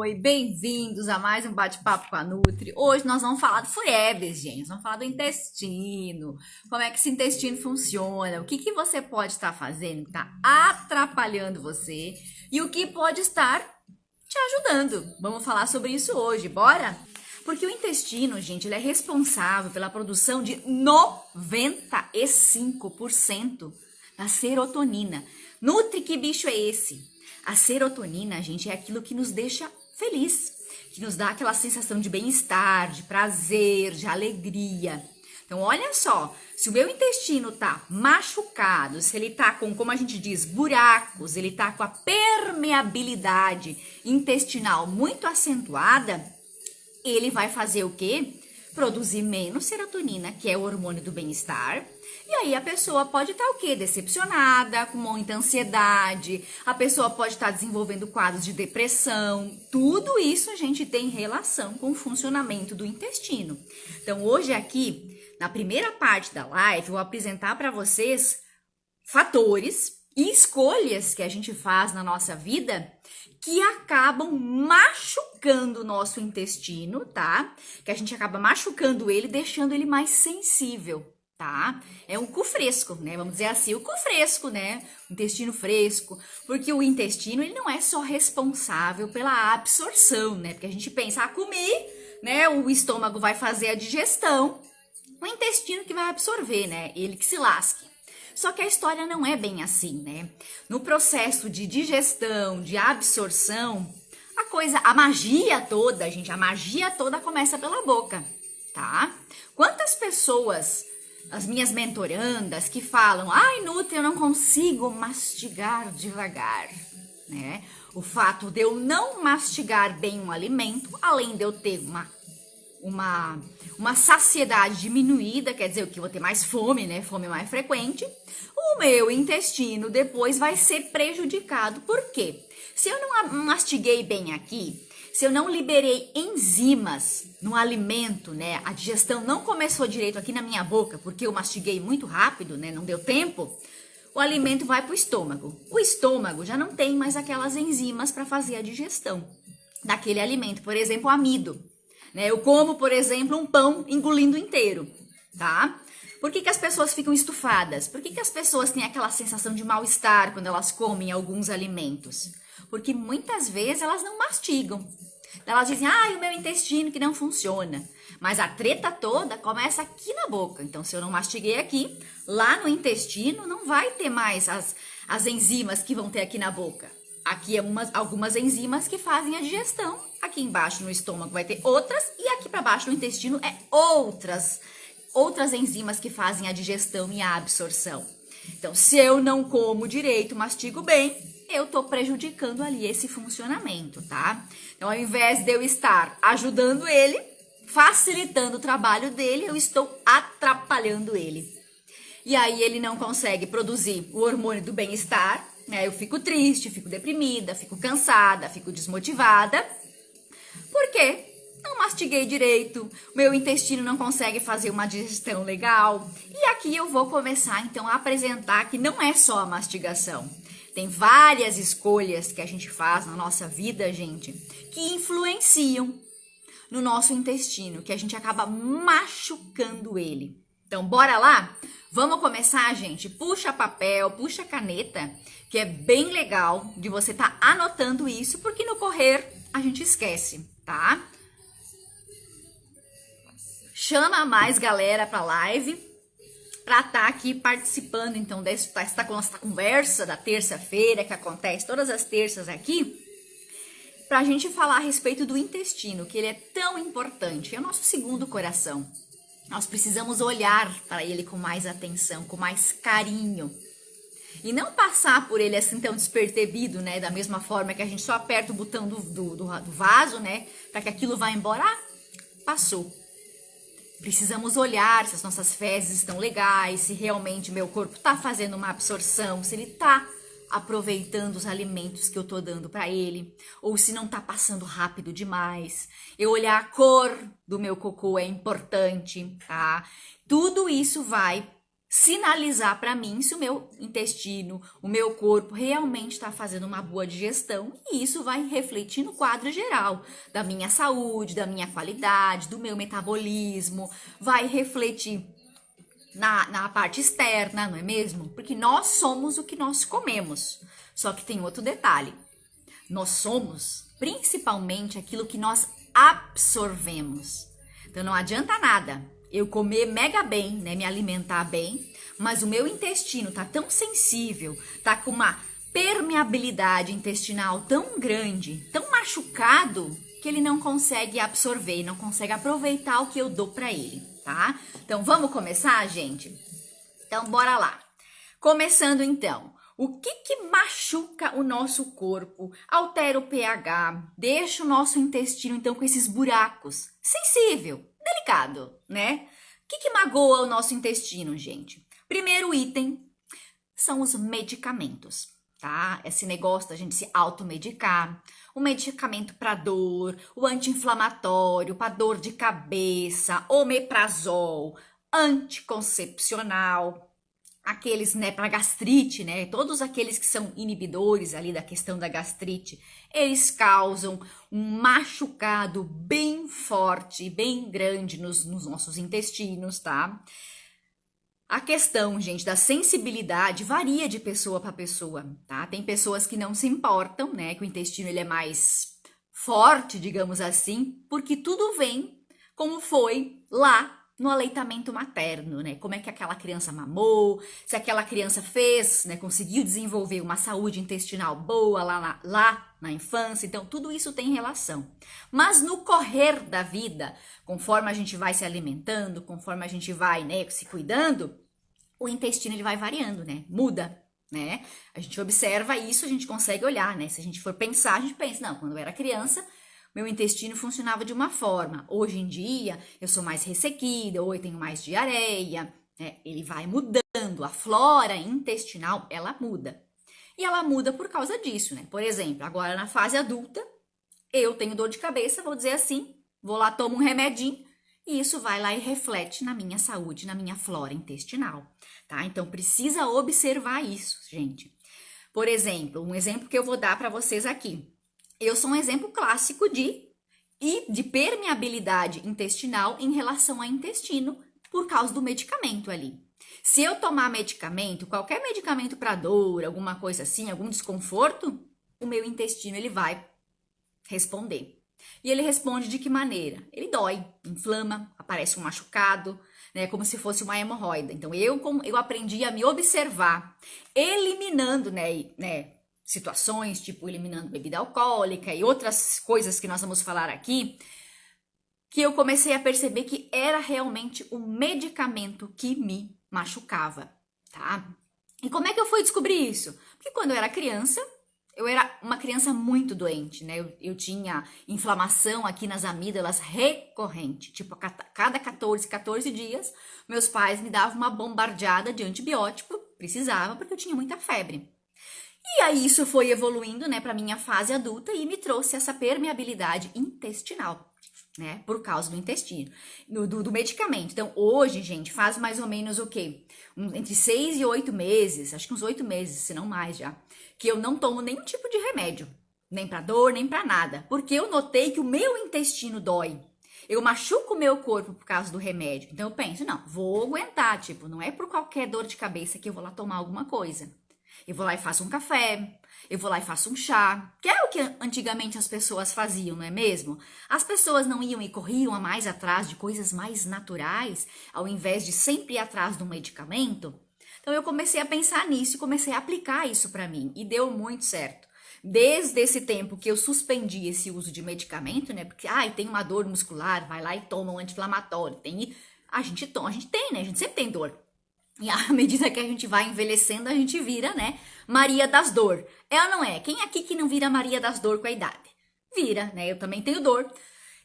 Oi, bem-vindos a mais um bate-papo com a Nutri. Hoje nós vamos falar do Fuebres, gente. Vamos falar do intestino, como é que esse intestino funciona, o que que você pode estar fazendo que está atrapalhando você e o que pode estar te ajudando. Vamos falar sobre isso hoje, bora? Porque o intestino, gente, ele é responsável pela produção de 95% da serotonina. Nutri, que bicho é esse? A serotonina, gente, é aquilo que nos deixa feliz, que nos dá aquela sensação de bem-estar, de prazer, de alegria. Então, olha só, se o meu intestino tá machucado, se ele tá com, como a gente diz, buracos, ele tá com a permeabilidade intestinal muito acentuada, ele vai fazer o quê? Produzir menos serotonina, que é o hormônio do bem-estar. E aí a pessoa pode estar o quê? Decepcionada, com muita ansiedade, a pessoa pode estar desenvolvendo quadros de depressão. Tudo isso a gente tem relação com o funcionamento do intestino. Então hoje aqui, na primeira parte da live, eu vou apresentar para vocês fatores e escolhas que a gente faz na nossa vida que acabam machucando o nosso intestino, tá? Que a gente acaba machucando ele, deixando ele mais sensível. Tá? É um cu fresco, né? Vamos dizer assim, o cu fresco, né? O intestino fresco, porque o intestino ele não é só responsável pela absorção, né? Porque a gente pensa, comi, né? O estômago vai fazer a digestão, o intestino que vai absorver, né? Ele que se lasque. Só que a história não é bem assim, né? No processo de digestão, de absorção, a magia toda, gente, a magia toda começa pela boca, tá? Quantas pessoas, as minhas mentorandas, que falam, ai, Nutri, eu não consigo mastigar devagar, né? O fato de eu não mastigar bem um alimento, além de eu ter uma saciedade diminuída, quer dizer, que eu vou ter mais fome, né? Fome mais frequente, o meu intestino depois vai ser prejudicado. Por quê? Se eu não mastiguei bem aqui, se eu não liberei enzimas no alimento, né? A digestão não começou direito aqui na minha boca, porque eu mastiguei muito rápido, né? Não deu tempo. O alimento vai para o estômago. O estômago já não tem mais aquelas enzimas para fazer a digestão daquele alimento. Por exemplo, o amido, né? Eu como, por exemplo, um pão engolindo inteiro, tá? Por que as pessoas ficam estufadas? Por que as pessoas têm aquela sensação de mal-estar quando elas comem alguns alimentos? Porque muitas vezes elas não mastigam. Elas dizem, o meu intestino que não funciona. Mas a treta toda começa aqui na boca. Então, se eu não mastiguei aqui, lá no intestino não vai ter mais as enzimas que vão ter aqui na boca. Aqui algumas enzimas que fazem a digestão. Aqui embaixo no estômago vai ter outras. E aqui para baixo no intestino é outras enzimas que fazem a digestão e a absorção. Então, se eu não como direito, mastigo bem, eu tô prejudicando ali esse funcionamento, tá? Então, ao invés de eu estar ajudando ele, facilitando o trabalho dele, eu estou atrapalhando ele. E aí ele não consegue produzir o hormônio do bem-estar, né? Eu fico triste, fico deprimida, fico cansada, fico desmotivada. Por quê? Não mastiguei direito, meu intestino não consegue fazer uma digestão legal. E aqui eu vou começar, então, a apresentar que não é só a mastigação. Tem várias escolhas que a gente faz na nossa vida, gente, que influenciam no nosso intestino, que a gente acaba machucando ele. Então, bora lá? Vamos começar, gente? Puxa papel, puxa caneta, que é bem legal de você estar anotando isso, porque no correr a gente esquece, tá? Chama mais galera pra live, para estar aqui participando, então, desta conversa da terça-feira, que acontece todas as terças aqui, para a gente falar a respeito do intestino, que ele é tão importante, é o nosso segundo coração. Nós precisamos olhar para ele com mais atenção, com mais carinho, e não passar por ele assim tão despercebido, né, da mesma forma que a gente só aperta o botão do vaso, né, para que aquilo vá embora, passou. Precisamos olhar se as nossas fezes estão legais, se realmente meu corpo está fazendo uma absorção, se ele está aproveitando os alimentos que eu estou dando para ele, ou se não está passando rápido demais. Eu olhar a cor do meu cocô é importante, tá? Tudo isso vai sinalizar para mim se o meu intestino, o meu corpo realmente está fazendo uma boa digestão, e isso vai refletir no quadro geral da minha saúde, da minha qualidade, do meu metabolismo, vai refletir na parte externa, não é mesmo? Porque nós somos o que nós comemos. Só que tem outro detalhe. Nós somos principalmente aquilo que nós absorvemos. Então não adianta nada eu comer mega bem, né, me alimentar bem, mas o meu intestino tá tão sensível, tá com uma permeabilidade intestinal tão grande, tão machucado, que ele não consegue absorver, não consegue aproveitar o que eu dou para ele, tá? Então vamos começar, gente? Então bora lá. Começando então. O que machuca o nosso corpo, altera o pH, deixa o nosso intestino, então, com esses buracos? Sensível, delicado, né? O que magoa o nosso intestino, gente? Primeiro item são os medicamentos, tá? Esse negócio da gente se automedicar, o medicamento para dor, o anti-inflamatório, para dor de cabeça, omeprazol, anticoncepcional, aqueles, né, para gastrite, né, todos aqueles que são inibidores ali da questão da gastrite, eles causam um machucado bem forte, bem grande nos nossos intestinos, tá? A questão, gente, da sensibilidade varia de pessoa para pessoa, tá? Tem pessoas que não se importam, né, que o intestino ele é mais forte, digamos assim, porque tudo vem como foi lá no aleitamento materno, né? Como é que aquela criança mamou, se aquela criança fez, né, conseguiu desenvolver uma saúde intestinal boa lá na infância. Então, tudo isso tem relação. Mas no correr da vida, conforme a gente vai se alimentando, conforme a gente vai, né, se cuidando, o intestino ele vai variando, né? Muda, né? A gente observa isso, a gente consegue olhar, né? Se a gente for pensar, a gente pensa, não, quando eu era criança, meu intestino funcionava de uma forma. Hoje em dia, eu sou mais ressequida, ou eu tenho mais diarreia, né? Ele vai mudando. A flora intestinal, ela muda. E ela muda por causa disso, né? Por exemplo, agora na fase adulta, eu tenho dor de cabeça, vou dizer assim, vou lá, tomo um remedinho, e isso vai lá e reflete na minha saúde, na minha flora intestinal, tá? Então, precisa observar isso, gente. Por exemplo, um exemplo que eu vou dar para vocês aqui. Eu sou um exemplo clássico de permeabilidade intestinal em relação ao intestino por causa do medicamento ali. Se eu tomar medicamento, qualquer medicamento para dor, alguma coisa assim, algum desconforto, o meu intestino ele vai responder. E ele responde de que maneira? Ele dói, inflama, aparece um machucado, né, como se fosse uma hemorroida. Então eu aprendi a me observar, eliminando, né, situações, tipo eliminando bebida alcoólica e outras coisas que nós vamos falar aqui, que eu comecei a perceber que era realmente o medicamento que me machucava, tá? E como é que eu fui descobrir isso? Porque quando eu era criança, eu era uma criança muito doente, né? Eu tinha inflamação aqui nas amígdalas recorrente, tipo a cada 14 dias, meus pais me davam uma bombardeada de antibiótico, precisava, porque eu tinha muita febre. E aí isso foi evoluindo, né, para minha fase adulta e me trouxe essa permeabilidade intestinal, né, por causa do intestino, do medicamento. Então, hoje, gente, faz mais ou menos o quê? Entre 6 e 8 meses, acho que uns 8 meses, se não mais já, que eu não tomo nenhum tipo de remédio, nem para dor, nem para nada, porque eu notei que o meu intestino dói. Eu machuco o meu corpo por causa do remédio. Então, eu penso, não, vou aguentar, tipo, não é por qualquer dor de cabeça que eu vou lá tomar alguma coisa. Eu vou lá e faço um café, eu vou lá e faço um chá, que é o que antigamente as pessoas faziam, não é mesmo? As pessoas não iam e corriam mais atrás de coisas mais naturais, ao invés de sempre ir atrás de um medicamento. Então eu comecei a pensar nisso e comecei a aplicar isso para mim, e deu muito certo. Desde esse tempo que eu suspendi esse uso de medicamento, né? Porque, tem uma dor muscular, vai lá e toma um anti-inflamatório. A gente tem, né? A gente sempre tem dor. E à medida que a gente vai envelhecendo, a gente vira, né, Maria das Dor. É ou não é? Quem aqui que não vira Maria das Dor com a idade? Vira, né? Eu também tenho dor.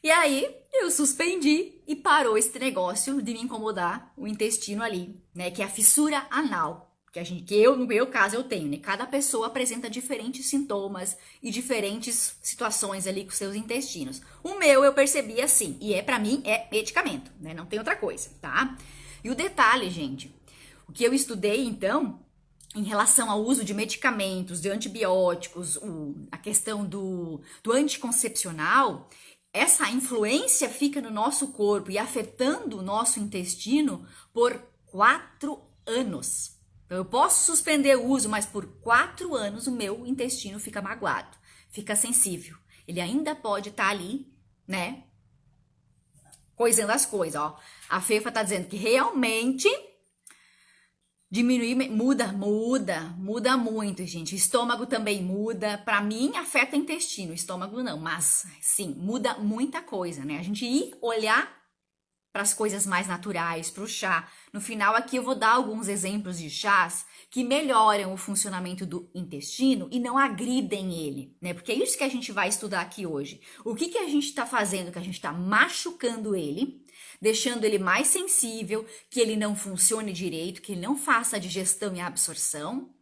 E aí, eu suspendi e parou esse negócio de me incomodar o intestino ali, né? Que é a fissura anal. No meu caso, eu tenho, né? Cada pessoa apresenta diferentes sintomas e diferentes situações ali com seus intestinos. O meu, eu percebi assim. E pra mim, é medicamento, né? Não tem outra coisa, tá? E o detalhe, gente... O que eu estudei, então, em relação ao uso de medicamentos, de antibióticos, a questão do anticoncepcional, essa influência fica no nosso corpo e afetando o nosso intestino por 4 anos. Então, eu posso suspender o uso, mas por 4 anos o meu intestino fica magoado, fica sensível. Ele ainda pode estar ali, né, coisando as coisas, ó. A Fefa tá dizendo que realmente diminuir, muda muito, gente. O estômago também muda. Pra mim, afeta o intestino, o estômago não, mas sim, muda muita coisa, né? A gente ir olhar para as coisas mais naturais, para o chá. No final aqui eu vou dar alguns exemplos de chás que melhoram o funcionamento do intestino e não agridem ele, né? Porque é isso que a gente vai estudar aqui hoje. O que que a gente está fazendo? Que a gente está machucando ele, deixando ele mais sensível, que ele não funcione direito, que ele não faça a digestão e a absorção.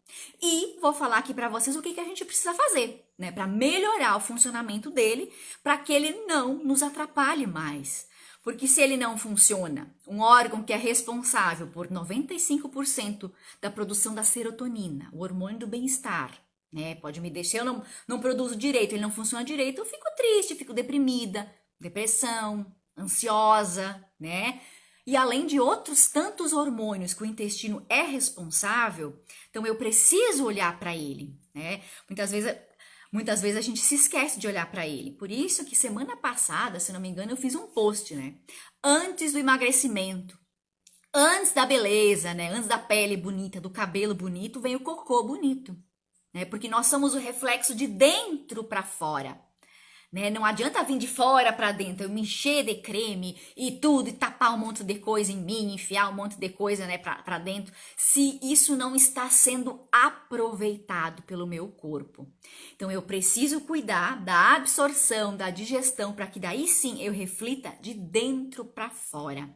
E vou falar aqui para vocês o que que a gente precisa fazer, né? Para melhorar o funcionamento dele, para que ele não nos atrapalhe mais. Porque se ele não funciona, um órgão que é responsável por 95% da produção da serotonina, o hormônio do bem-estar, né? Pode me deixar, eu não produzo direito, ele não funciona direito, eu fico triste, fico deprimida, depressão, ansiosa, né? E além de outros tantos hormônios que o intestino é responsável, então eu preciso olhar para ele, né? Muitas vezes a gente se esquece de olhar para ele. Por isso que semana passada, se não me engano, eu fiz um post, né? Antes do emagrecimento, antes da beleza, né? Antes da pele bonita, do cabelo bonito, vem o cocô bonito, né? Porque nós somos o reflexo de dentro para fora, né? Não adianta vir de fora para dentro, eu me encher de creme e tudo, e tapar um monte de coisa em mim, enfiar um monte de coisa, né, para dentro, se isso não está sendo aproveitado pelo meu corpo. Então eu preciso cuidar da absorção, da digestão, para que daí sim eu reflita de dentro para fora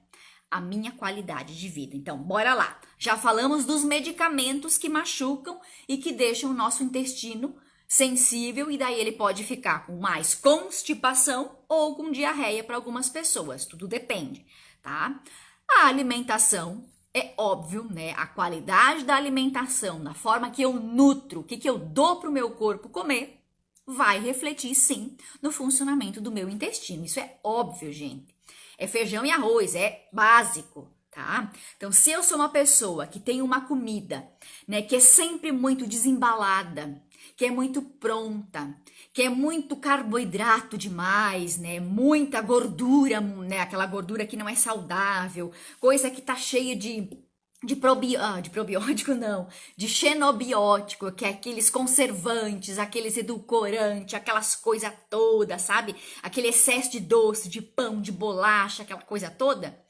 a minha qualidade de vida. Então, bora lá. Já falamos dos medicamentos que machucam e que deixam o nosso intestino sensível, e daí ele pode ficar com mais constipação ou com diarreia para algumas pessoas, tudo depende, tá? A alimentação, é óbvio, né? A qualidade da alimentação, da forma que eu nutro, o que eu dou para o meu corpo comer, vai refletir sim no funcionamento do meu intestino. Isso é óbvio, gente. É feijão e arroz, é básico, tá? Então, se eu sou uma pessoa que tem uma comida, né, que é sempre muito desembalada, que é muito pronta, que é muito carboidrato demais, né? Muita gordura, né? Aquela gordura que não é saudável, coisa que tá cheia de probiótico não, de xenobiótico, que é aqueles conservantes, aqueles edulcorantes, aquelas coisas todas, sabe? Aquele excesso de doce, de pão, de bolacha, aquela coisa toda.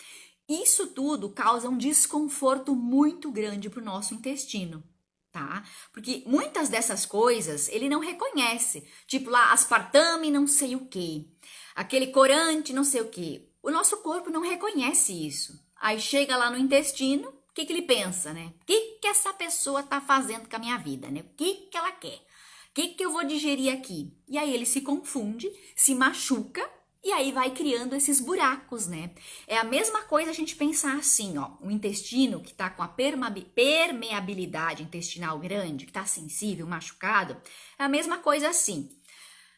Isso tudo causa um desconforto muito grande pro nosso intestino. Tá? Porque muitas dessas coisas ele não reconhece, tipo lá aspartame não sei o que, aquele corante não sei o que. O nosso corpo não reconhece isso. Aí chega lá no intestino, o que que ele pensa, né? O que que essa pessoa tá fazendo com a minha vida, né? O que que ela quer? O que que eu vou digerir aqui? E aí ele se confunde, se machuca. E aí vai criando esses buracos, né? É a mesma coisa a gente pensar assim, ó, o intestino que tá com a permeabilidade intestinal grande, que tá sensível, machucado, é a mesma coisa assim,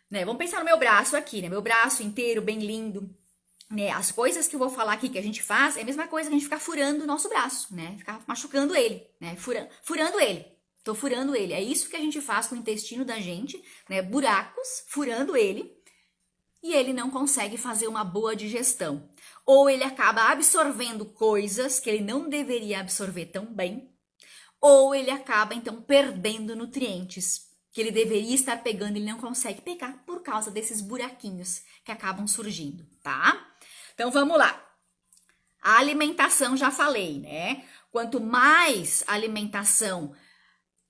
né? Vamos pensar no meu braço aqui, né? Meu braço inteiro, bem lindo, né? As coisas que eu vou falar aqui que a gente faz é a mesma coisa que a gente ficar furando o nosso braço, né? Ficar machucando ele, né? Furando ele. Tô furando ele. É isso que a gente faz com o intestino da gente, né? Buracos, furando ele. E ele não consegue fazer uma boa digestão. Ou ele acaba absorvendo coisas que ele não deveria absorver tão bem, ou ele acaba, então, perdendo nutrientes que ele deveria estar pegando e ele não consegue pegar por causa desses buraquinhos que acabam surgindo, tá? Então, vamos lá. A alimentação, já falei, né? Quanto mais alimentação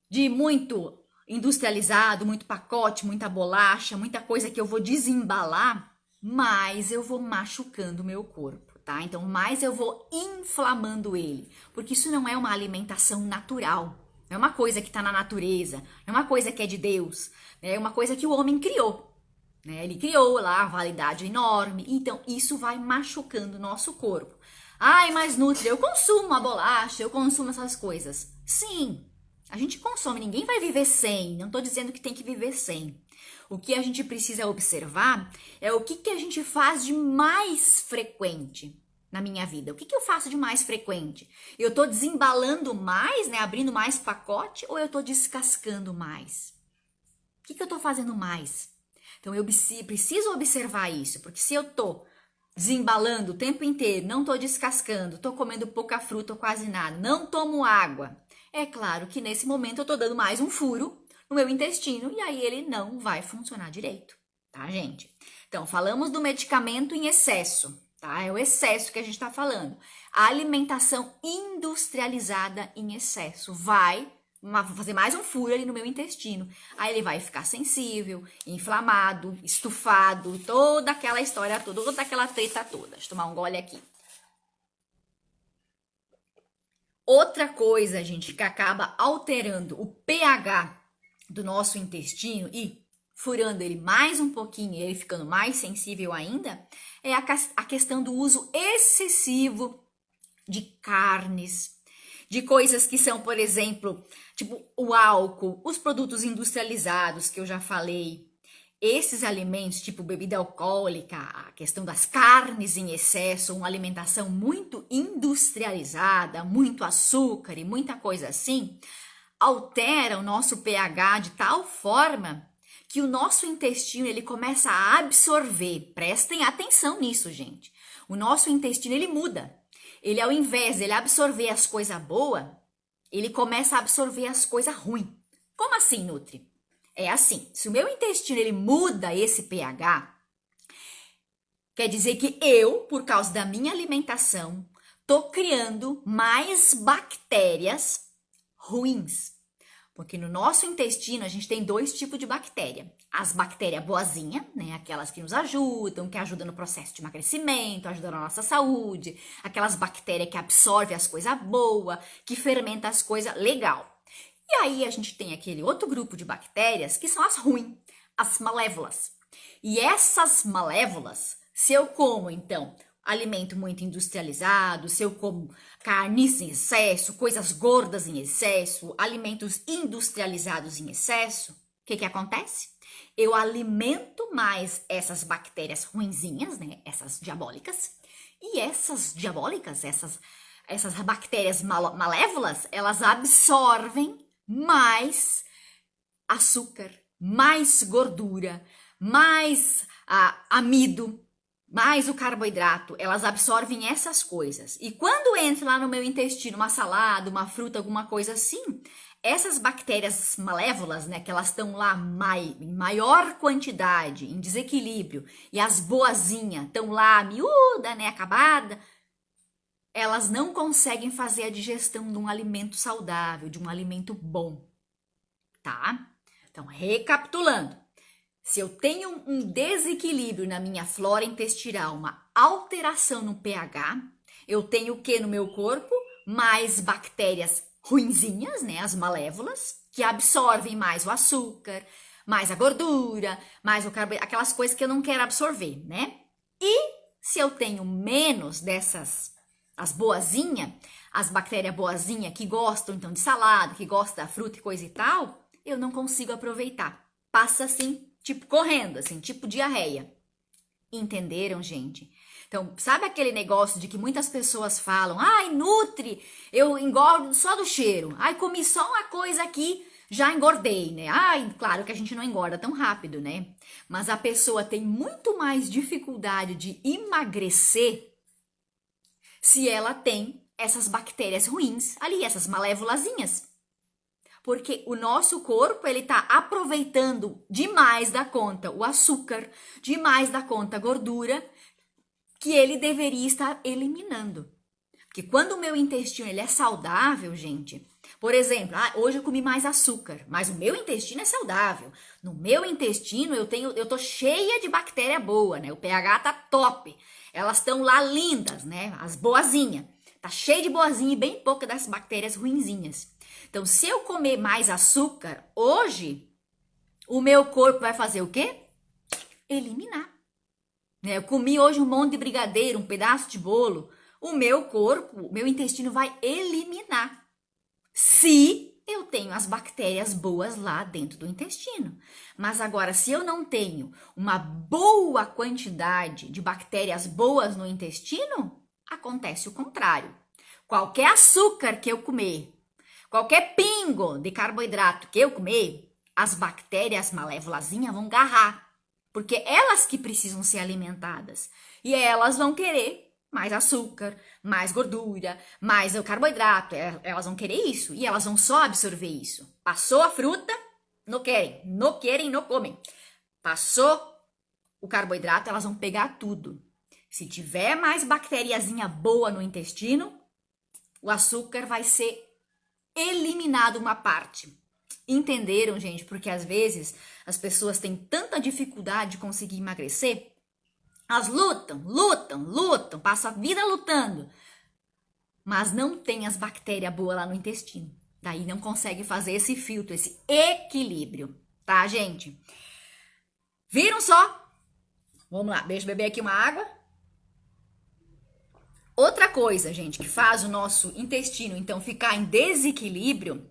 de muito industrializado, muito pacote, muita bolacha, muita coisa que eu vou desembalar, mais eu vou machucando o meu corpo, tá? Então, mais eu vou inflamando ele, porque isso não é uma alimentação natural, não é uma coisa que tá na natureza, não é uma coisa que é de Deus, né? É uma coisa que o homem criou, né? Ele criou lá a validade enorme, então isso vai machucando o nosso corpo. Ai, mas Nutri, eu consumo a bolacha, eu consumo essas coisas. Sim, a gente consome, ninguém vai viver sem. Não tô dizendo que tem que viver sem. O que a gente precisa observar é o que a gente faz de mais frequente na minha vida. O que eu faço de mais frequente? Eu tô desembalando mais, né? Abrindo mais pacote ou eu tô descascando mais? O que eu tô fazendo mais? Então eu preciso observar isso, porque se eu tô desembalando o tempo inteiro, não tô descascando, tô comendo pouca fruta ou quase nada, não tomo água, é claro que nesse momento eu tô dando mais um furo no meu intestino e aí ele não vai funcionar direito, tá, gente? Então, falamos do medicamento em excesso, tá? É o excesso que a gente tá falando. A alimentação industrializada em excesso vai fazer mais um furo ali no meu intestino. Aí ele vai ficar sensível, inflamado, estufado, toda aquela história toda, toda aquela treta toda. Deixa eu tomar um gole aqui. Outra coisa, gente, que acaba alterando o pH do nosso intestino e furando ele mais um pouquinho e ele ficando mais sensível ainda, é a questão do uso excessivo de carnes, de coisas que são, por exemplo, tipo o álcool, os produtos industrializados que eu já falei, esses alimentos, tipo bebida alcoólica, a questão das carnes em excesso, uma alimentação muito industrializada, muito açúcar e muita coisa assim, altera o nosso pH de tal forma que o nosso intestino ele começa a absorver. Prestem atenção nisso, gente. O nosso intestino ele muda. Ele, ao invés de ele absorver as coisas boas, ele começa a absorver as coisas ruins. Como assim, Nutri? É assim, se o meu intestino ele muda esse pH, quer dizer que eu, por causa da minha alimentação, tô criando mais bactérias ruins. Porque no nosso intestino a gente tem dois tipos de bactéria. As bactérias boazinhas, né? Aquelas que nos ajudam, que ajudam no processo de emagrecimento, ajudam na nossa saúde. Aquelas bactérias que absorvem as coisas boas, que fermentam as coisas legal. E aí a gente tem aquele outro grupo de bactérias que são as ruins, as malévolas. E essas malévolas, se eu como, então, alimento muito industrializado, se eu como carniça em excesso, coisas gordas em excesso, alimentos industrializados em excesso, o que acontece? Eu alimento mais essas bactérias ruinzinhas, né? Essas diabólicas. E essas diabólicas, essas bactérias malévolas, elas absorvem mais açúcar, mais gordura, mais amido, mais o carboidrato, elas absorvem essas coisas. E quando entra lá no meu intestino uma salada, uma fruta, alguma coisa assim, essas bactérias malévolas, né, que elas estão lá em maior quantidade, em desequilíbrio, e as boazinhas estão lá miúda, né, acabada, elas não conseguem fazer a digestão de um alimento saudável, de um alimento bom, tá? Então, recapitulando. Se eu tenho um desequilíbrio na minha flora intestinal, uma alteração no pH, eu tenho o que no meu corpo? Mais bactérias ruinzinhas, né? As malévolas, que absorvem mais o açúcar, mais a gordura, mais o carboidrato, aquelas coisas que eu não quero absorver, né? E se eu tenho menos dessas, as boazinhas, as bactérias boazinhas que gostam então de salada, que gostam da fruta e coisa e tal, eu não consigo aproveitar. Passa assim, tipo correndo, assim, tipo diarreia. Entenderam, gente? Então, sabe aquele negócio de que muitas pessoas falam: ai, Nutri, eu engordo só do cheiro. Ai, comi só uma coisa aqui, já engordei, né? Ai, claro que a gente não engorda tão rápido, né? Mas a pessoa tem muito mais dificuldade de emagrecer se ela tem essas bactérias ruins ali, essas malévolazinhas. Porque o nosso corpo, ele tá aproveitando demais da conta o açúcar, demais da conta a gordura, que ele deveria estar eliminando. Porque quando o meu intestino ele é saudável, gente, por exemplo, hoje eu comi mais açúcar, mas o meu intestino é saudável. No meu intestino eu tô cheia de bactéria boa, né? O pH tá top. Elas estão lá lindas, né? As boazinhas. Tá cheio de boazinha e bem pouca das bactérias ruinzinhas. Então, se eu comer mais açúcar hoje, o meu corpo vai fazer o quê? Eliminar. Né? Eu comi hoje um monte de brigadeiro, um pedaço de bolo, o meu corpo, o meu intestino vai eliminar. Se eu tenho as bactérias boas lá dentro do intestino. Mas agora, se eu não tenho uma boa quantidade de bactérias boas no intestino, acontece o contrário. Qualquer açúcar que eu comer, qualquer pingo de carboidrato que eu comer, as bactérias malévolazinhas vão agarrar. Porque elas que precisam ser alimentadas. E elas vão querer mais açúcar, mais gordura, mais o carboidrato. Elas vão querer isso. E elas vão só absorver isso. Passou a fruta, não querem, não comem. Passou o carboidrato, elas vão pegar tudo. Se tiver mais bacteriazinha boa no intestino, o açúcar vai ser eliminado uma parte. Entenderam, gente? Porque às vezes as pessoas têm tanta dificuldade de conseguir emagrecer. Elas lutam, passam a vida lutando. Mas não tem as bactérias boas lá no intestino. Daí não consegue fazer esse filtro, esse equilíbrio. Tá, gente? Viram só? Vamos lá, deixa eu beber aqui uma água. Outra coisa, gente, que faz o nosso intestino, então, ficar em desequilíbrio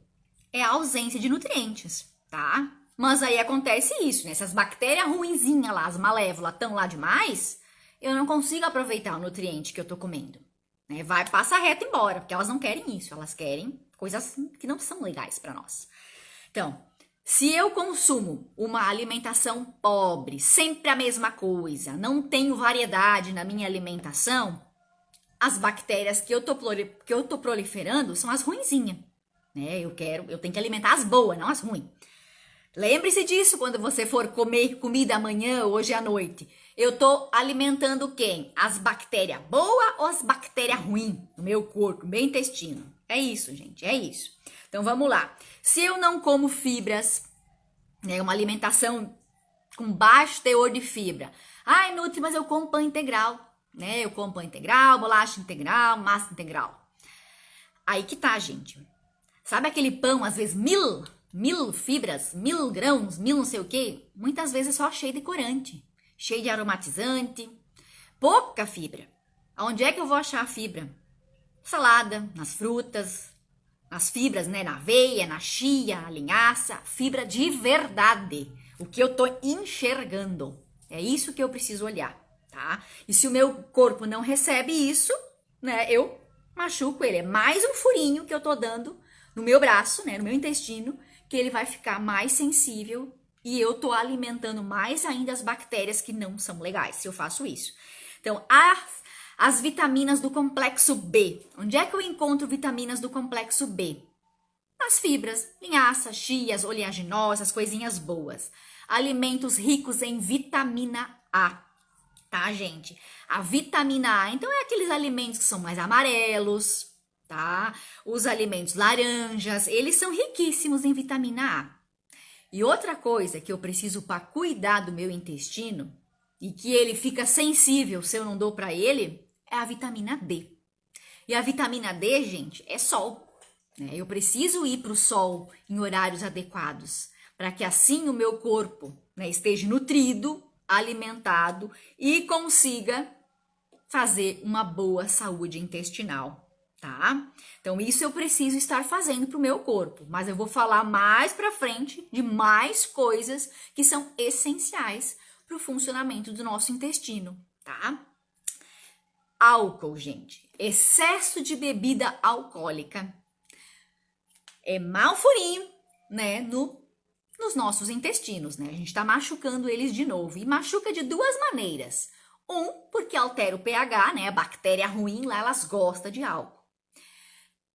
é a ausência de nutrientes, tá? Mas aí acontece isso, né? Essas bactérias ruinzinhas lá, as malévolas, estão lá demais, eu não consigo aproveitar o nutriente que eu tô comendo. Né? Passa reto embora, porque elas não querem isso, elas querem coisas que não são legais para nós. Então, se eu consumo uma alimentação pobre, sempre a mesma coisa, não tenho variedade na minha alimentação, as bactérias que eu tô proliferando são as ruinzinhas. Né? Eu tenho que alimentar as boas, não as ruins. Lembre-se disso quando você for comer comida amanhã, hoje à noite. Eu tô alimentando quem? As bactérias boas ou as bactérias ruins no meu corpo, no meu intestino? É isso, gente, é isso. Então vamos lá. Se eu não como fibras, né, uma alimentação com baixo teor de fibra. Ai, Nutri, mas eu como pão integral. Né? Eu como pão integral, bolacha integral, massa integral. Aí que tá, gente. Sabe aquele pão, às vezes, mil fibras, 1000 grãos, 1000 não sei o quê? Muitas vezes é só cheio de corante, cheio de aromatizante, pouca fibra. Aonde é que eu vou achar a fibra? Salada, nas frutas, nas fibras, né? Na aveia, na chia, na linhaça, fibra de verdade. O que eu tô enxergando. É isso que eu preciso olhar, tá? E se o meu corpo não recebe isso, né? Eu machuco ele. É mais um furinho que eu tô dando no meu braço, né, no meu intestino, que ele vai ficar mais sensível e eu tô alimentando mais ainda as bactérias que não são legais se eu faço isso. Então, as vitaminas do complexo B. Onde é que eu encontro vitaminas do complexo B? Nas fibras, linhaça, chias, oleaginosas, coisinhas boas. Alimentos ricos em vitamina A. Tá, gente? A vitamina A, então, é aqueles alimentos que são mais amarelos, tá? Os alimentos laranjas, eles são riquíssimos em vitamina A. E outra coisa que eu preciso para cuidar do meu intestino e que ele fica sensível se eu não dou para ele é a vitamina D. E a vitamina D, gente, é sol. Né? Eu preciso ir para o sol em horários adequados para que assim o meu corpo, né, esteja nutrido, alimentado e consiga fazer uma boa saúde intestinal. Tá? Então, isso eu preciso estar fazendo para o meu corpo, mas eu vou falar mais para frente de mais coisas que são essenciais para o funcionamento do nosso intestino, tá? Álcool, gente. Excesso de bebida alcoólica é mau furinho, né, nos nossos intestinos, né? A gente tá machucando eles de novo e machuca de duas maneiras. Porque altera o pH, né? A bactéria ruim lá, elas gostam de álcool.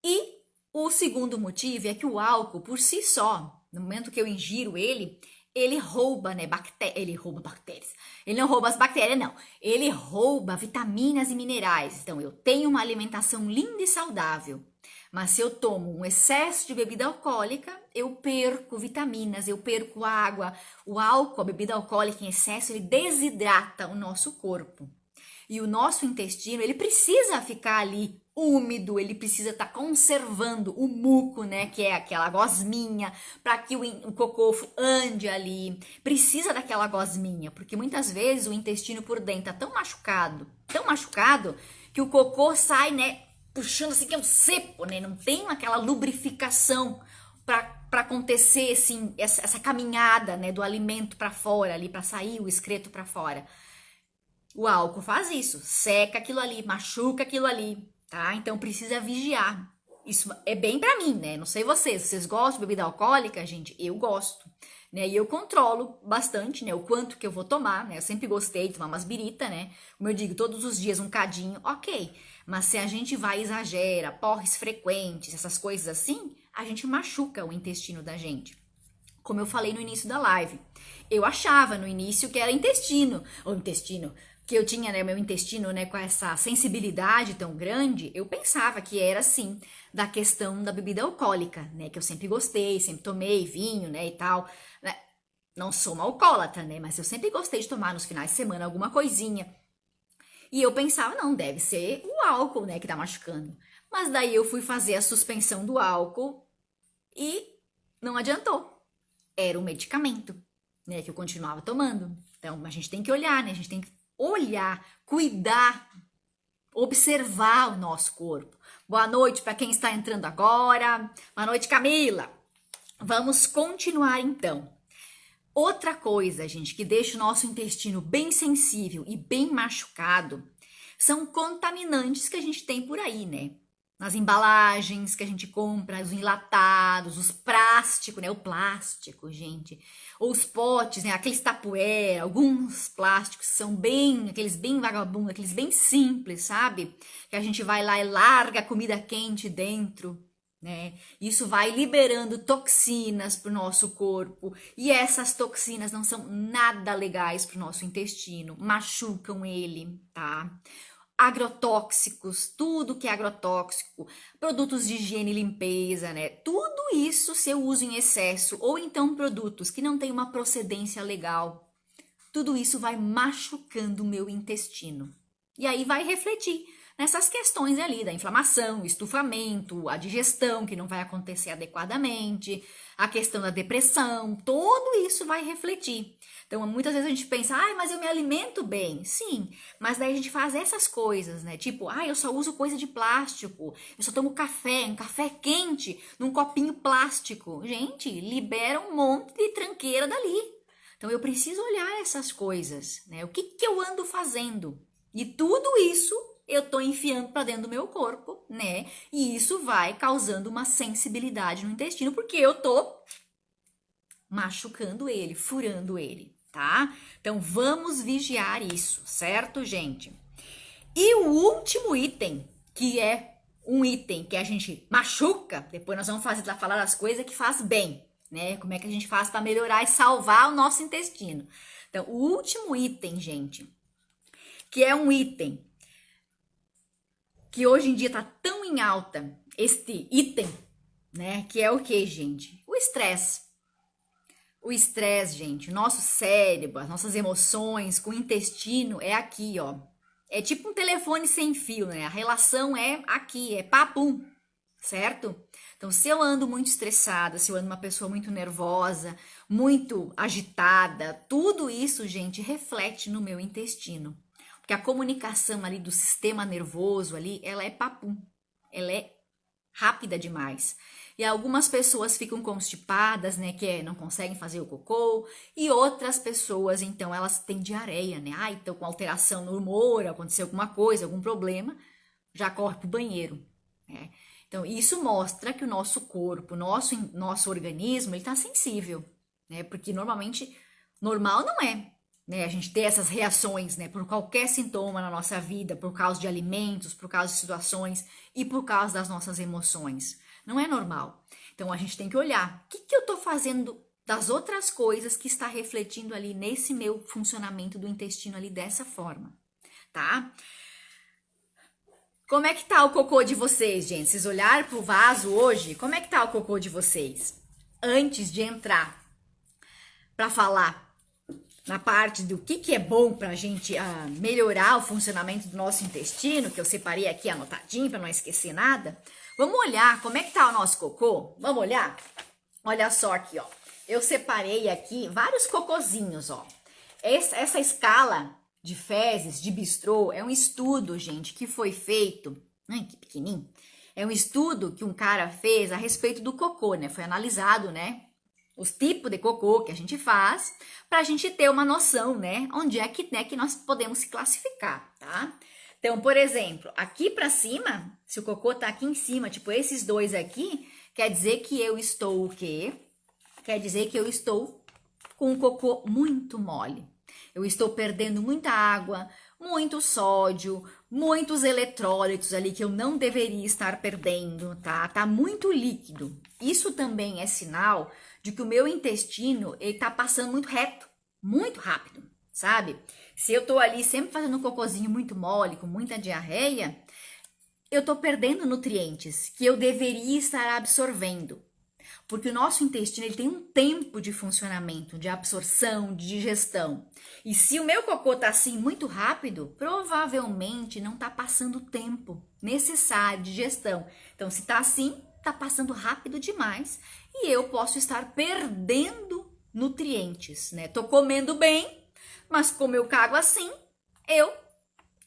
E o segundo motivo é que o álcool, por si só, no momento que eu ingiro ele rouba, né, ele rouba bactérias. Ele não rouba as bactérias, não. Ele rouba vitaminas e minerais. Então, eu tenho uma alimentação linda e saudável. Mas se eu tomo um excesso de bebida alcoólica, eu perco vitaminas, eu perco água. O álcool, a bebida alcoólica em excesso, ele desidrata o nosso corpo. E o nosso intestino, ele precisa ficar ali úmido, ele precisa estar conservando o muco, né, que é aquela gosminha, para que o cocô ande ali. Precisa daquela gosminha, porque muitas vezes o intestino por dentro tá tão machucado, que o cocô sai, né, puxando assim, que é um cepo, né, não tem aquela lubrificação para acontecer assim, essa caminhada, né, do alimento para fora ali, para sair o excreto para fora. O álcool faz isso, seca aquilo ali, machuca aquilo ali, tá? Então precisa vigiar. Isso é bem pra mim, né? Não sei vocês gostam de bebida alcoólica? Gente, eu gosto, né? E eu controlo bastante, né? O quanto que eu vou tomar, né? Eu sempre gostei de tomar umas birita, né? Como eu digo, todos os dias um cadinho, ok. Mas se a gente vai e exagera, porres frequentes, essas coisas assim, a gente machuca o intestino da gente. Como eu falei no início da live, eu achava no início que era intestino, que eu tinha, né, meu intestino, né, com essa sensibilidade tão grande, eu pensava que era, assim, da questão da bebida alcoólica, né, que eu sempre gostei, sempre tomei vinho, né, e tal, né? Não sou uma alcoólatra, né, mas eu sempre gostei de tomar nos finais de semana alguma coisinha. E eu pensava, não, deve ser o álcool, né, que tá machucando. Mas daí eu fui fazer a suspensão do álcool e não adiantou. Era um medicamento, né, que eu continuava tomando. Então, a gente tem que olhar, né, a gente tem que olhar, cuidar, observar o nosso corpo. Boa noite para quem está entrando agora. Boa noite, Camila. Vamos continuar então. Outra coisa, gente, que deixa o nosso intestino bem sensível e bem machucado são contaminantes que a gente tem por aí, né? Nas embalagens que a gente compra, os enlatados, os plásticos, né? O plástico, gente. Ou os potes, né? Aqueles tapué, alguns plásticos são bem, aqueles bem vagabundos, aqueles bem simples, sabe? Que a gente vai lá e larga a comida quente dentro, né? Isso vai liberando toxinas para o nosso corpo. E essas toxinas não são nada legais para o nosso intestino, machucam ele, tá? Agrotóxicos, tudo que é agrotóxico, produtos de higiene e limpeza, né? Tudo isso se eu uso em excesso, ou então produtos que não têm uma procedência legal, tudo isso vai machucando o meu intestino. E aí vai refletir nessas questões ali da inflamação, estufamento, a digestão que não vai acontecer adequadamente, a questão da depressão, tudo isso vai refletir. Então, muitas vezes a gente pensa, mas eu me alimento bem. Sim, mas daí a gente faz essas coisas, né? Tipo, eu só uso coisa de plástico, eu só tomo café, um café quente, num copinho plástico. Gente, libera um monte de tranqueira dali. Então, eu preciso olhar essas coisas, né? O que eu ando fazendo? E tudo isso eu tô enfiando para dentro do meu corpo, né? E isso vai causando uma sensibilidade no intestino, porque eu tô machucando ele, furando ele, tá? Então vamos vigiar isso, certo, gente? E o último item, que é um item que a gente machuca, depois nós vamos falar das coisas que faz bem, né? Como é que a gente faz para melhorar e salvar o nosso intestino. Então, o último item, gente, que é um item que hoje em dia tá tão em alta, este item, né? Que é o que, gente? O estresse. O estresse, gente, o nosso cérebro, as nossas emoções com o intestino é aqui, ó. É tipo um telefone sem fio, né? A relação é aqui, é papum, certo? Então, se eu ando muito estressada, se eu ando uma pessoa muito nervosa, muito agitada, tudo isso, gente, reflete no meu intestino. Porque a comunicação ali do sistema nervoso ali, ela é papum, ela é rápida demais. E algumas pessoas ficam constipadas, né, que não conseguem fazer o cocô, e outras pessoas, então, elas têm diarreia, né? Então com alteração no humor, aconteceu alguma coisa, algum problema, já corre pro banheiro, né? Então, isso mostra que o nosso corpo, nosso organismo, ele tá sensível, né? Porque normalmente, normal não é, né? A gente ter essas reações, né, por qualquer sintoma na nossa vida, por causa de alimentos, por causa de situações e por causa das nossas emoções. Não é normal. Então a gente tem que olhar o que eu estou fazendo das outras coisas que está refletindo ali nesse meu funcionamento do intestino ali dessa forma, tá? Como é que tá o cocô de vocês, gente? Vocês olharam pro vaso hoje? Como é que tá o cocô de vocês? Antes de entrar para falar na parte do que é bom para a gente melhorar o funcionamento do nosso intestino, que eu separei aqui anotadinho para não esquecer nada. Vamos olhar como é que tá o nosso cocô? Vamos olhar? Olha só aqui, ó. Eu separei aqui vários cocôzinhos, ó. Essa escala de fezes, de Bistrot, é um estudo, gente, que foi feito... Ai, que pequenininho. É um estudo que um cara fez a respeito do cocô, né? Foi analisado, né? Os tipos de cocô que a gente faz, para a gente ter uma noção, né? Onde é que nós podemos se classificar, tá? Então, por exemplo, aqui para cima, se o cocô tá aqui em cima, tipo esses dois aqui, quer dizer que eu estou o quê? Quer dizer que eu estou com um cocô muito mole. Eu estou perdendo muita água, muito sódio, muitos eletrólitos ali que eu não deveria estar perdendo, tá? Tá muito líquido. Isso também é sinal de que o meu intestino, ele tá passando muito reto, muito rápido, sabe? Se eu tô ali sempre fazendo um cocôzinho muito mole, com muita diarreia, eu tô perdendo nutrientes que eu deveria estar absorvendo. Porque o nosso intestino ele tem um tempo de funcionamento, de absorção, de digestão. E se o meu cocô tá assim muito rápido, provavelmente não tá passando o tempo necessário de digestão. Então, se tá assim, tá passando rápido demais e eu posso estar perdendo nutrientes, né? Tô comendo bem, mas como eu cago assim, eu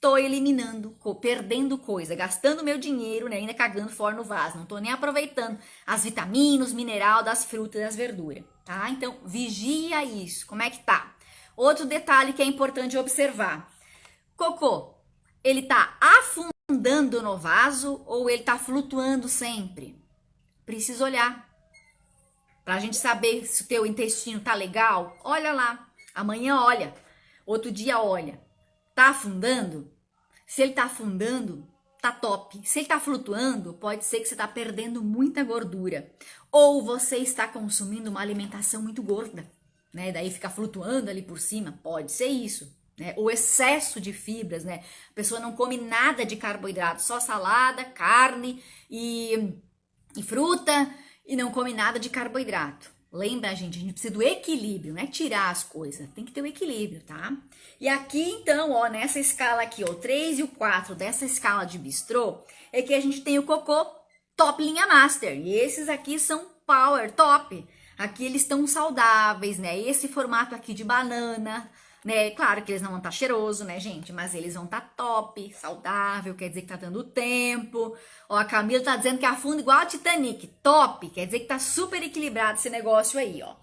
tô eliminando, perdendo coisa, gastando meu dinheiro, né, ainda cagando fora no vaso. Não tô nem aproveitando as vitaminas, mineral das frutas e das verduras, tá? Então, vigia isso. Como é que tá? Outro detalhe que é importante observar. Cocô, ele tá afundando no vaso ou ele tá flutuando sempre? Precisa olhar. Pra gente saber se o teu intestino tá legal, olha lá. Amanhã olha. Outro dia olha. Tá afundando? Se ele tá afundando, tá top. Se ele tá flutuando, pode ser que você tá perdendo muita gordura. Ou você está consumindo uma alimentação muito gorda, né? Daí fica flutuando ali por cima. Pode ser isso, né? O excesso de fibras, né? A pessoa não come nada de carboidrato, só salada, carne e fruta e não come nada de carboidrato. Lembra, gente, a gente precisa do equilíbrio, não é tirar as coisas, tem que ter o equilíbrio, tá? E aqui, então, ó, nessa escala aqui, ó, o 3 e o 4 dessa escala de Bistrot, é que a gente tem o cocô top linha master, e esses aqui são power top. Aqui eles estão saudáveis, né? Esse formato aqui de banana, né? Claro que eles não vão estar cheiroso, né, gente? Mas eles vão estar top, saudável, quer dizer que tá dando tempo. Ó, a Camila tá dizendo que afunda igual a Titanic. Top, quer dizer que tá super equilibrado esse negócio aí, ó.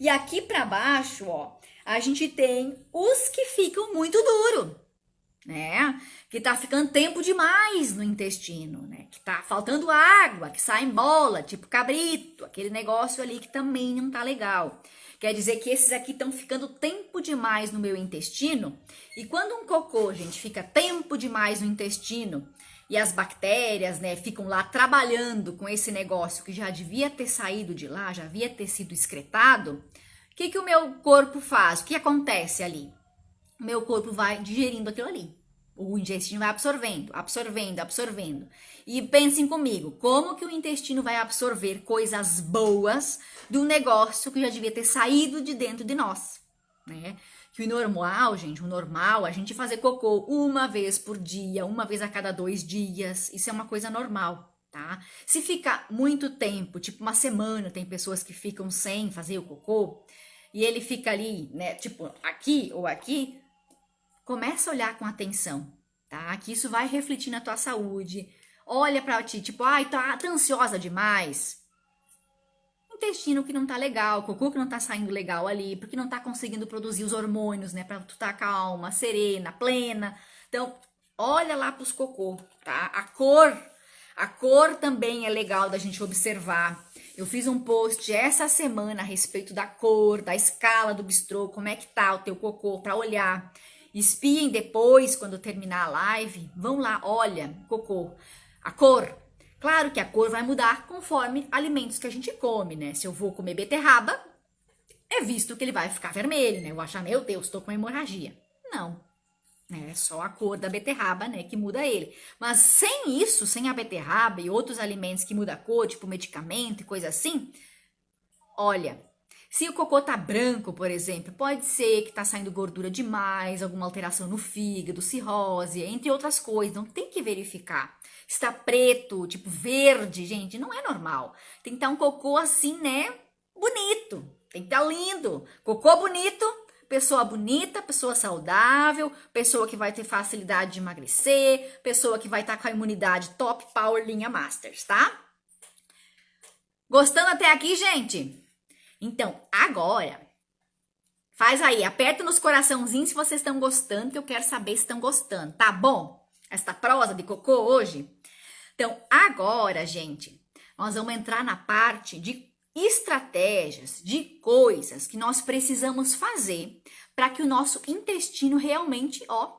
E aqui pra baixo, ó, a gente tem os que ficam muito duro, né? Que tá ficando tempo demais no intestino, né? Que tá faltando água, que sai em bola, tipo cabrito, aquele negócio ali que também não tá legal. Quer dizer que esses aqui estão ficando tempo demais no meu intestino. E quando um cocô, gente, fica tempo demais no intestino e as bactérias, né, ficam lá trabalhando com esse negócio que já devia ter saído de lá, já devia ter sido excretado, o que o meu corpo faz? O que acontece ali? O meu corpo vai digerindo aquilo ali. O intestino vai absorvendo, absorvendo, absorvendo. E pensem comigo, como que o intestino vai absorver coisas boas do negócio que já devia ter saído de dentro de nós, né? Que o normal, gente, o normal, a gente fazer cocô uma vez por dia, uma vez a cada 2 dias, isso é uma coisa normal, tá? Se fica muito tempo, tipo uma semana, tem pessoas que ficam sem fazer o cocô, e ele fica ali, né, tipo aqui ou aqui, começa a olhar com atenção, tá? Que isso vai refletir na tua saúde. Olha pra ti, tipo, ai, tá ansiosa demais. Intestino que não tá legal, cocô que não tá saindo legal ali, porque não tá conseguindo produzir os hormônios, né? Pra tu tá calma, serena, plena. Então, olha lá pros cocô, tá? A cor também é legal da gente observar. Eu fiz um post essa semana a respeito da cor, da escala do Bistrot, como é que tá o teu cocô, pra olhar. Espiem depois, quando terminar a live, vão lá, olha, cocô, a cor. Claro que a cor vai mudar conforme alimentos que a gente come, né? Se eu vou comer beterraba, é visto que ele vai ficar vermelho, né? Eu vou achar, meu Deus, tô com hemorragia. Não, né? É só a cor da beterraba, né, que muda ele. Mas sem isso, sem a beterraba e outros alimentos que mudam a cor, tipo medicamento e coisa assim, olha, Se o cocô tá branco, por exemplo, pode ser que tá saindo gordura demais, alguma alteração no fígado, cirrose, entre outras coisas. Então tem que verificar. Se tá preto, tipo verde, gente, não é normal. Tem que estar um cocô assim, né? Bonito. Tem que estar lindo. Cocô bonito, pessoa bonita, pessoa saudável, pessoa que vai ter facilidade de emagrecer, pessoa que vai estar com a imunidade top power linha Masters, tá? Gostando até aqui, gente? Então, agora, faz aí, aperta nos coraçãozinhos se vocês estão gostando, que eu quero saber se estão gostando, tá bom? Esta prosa de cocô hoje? Então, agora, gente, nós vamos entrar na parte de estratégias, de coisas que nós precisamos fazer para que o nosso intestino realmente, ó,